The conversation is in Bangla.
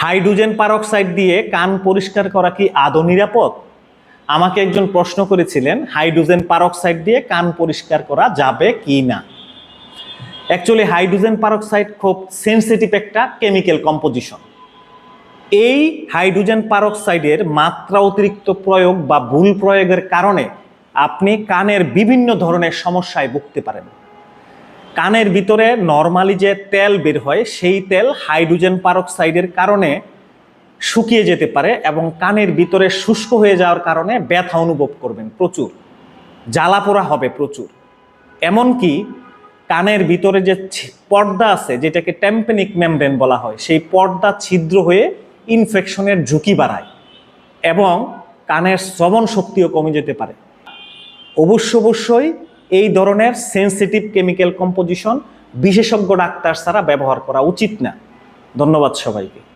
হাইড্রোজেন পারক্সাইড দিয়ে কান পরিষ্কার করা কি আদৌ নিরাপদ? আমাকে একজন প্রশ্ন করেছিলেন, হাইড্রোজেন পারক্সাইড দিয়ে কান পরিষ্কার করা যাবে কি না। অ্যাকচুয়ালি হাইড্রোজেন পারক্সাইড খুব সেনসিটিভ একটা কেমিক্যাল কম্পোজিশন। এই হাইড্রোজেন পারক্সাইডের মাত্রা অতিরিক্ত প্রয়োগ বা ভুল প্রয়োগের কারণে আপনি কানের বিভিন্ন ধরনের সমস্যায় ভুগতে পারেন। কানের ভিতরে নরমালি যে তেল বের হয় সেই তেল হাইড্রোজেন পারক্সাইডের কারণে শুকিয়ে যেতে পারে এবং কানের ভিতরে শুষ্ক হয়ে যাওয়ার কারণে ব্যথা অনুভব করবেন, প্রচুর জ্বালা পোড়া হবে প্রচুর। এমনকি কানের ভিতরে যে পর্দা আছে, যেটাকে টেম্পেনিক মেমব্রেন বলা হয়, সেই পর্দা ছিদ্র হয়ে ইনফেকশনের ঝুঁকি বাড়ায় এবং কানের শ্রবণ শক্তিও কমে যেতে পারে। অবশ্যই এই ধরনের সেন্সিটিভ কেমিক্যাল কম্পোজিশন বিশেষজ্ঞ ডাক্তার ছাড়া ব্যবহার করা উচিত না। ধন্যবাদ সবাইকে।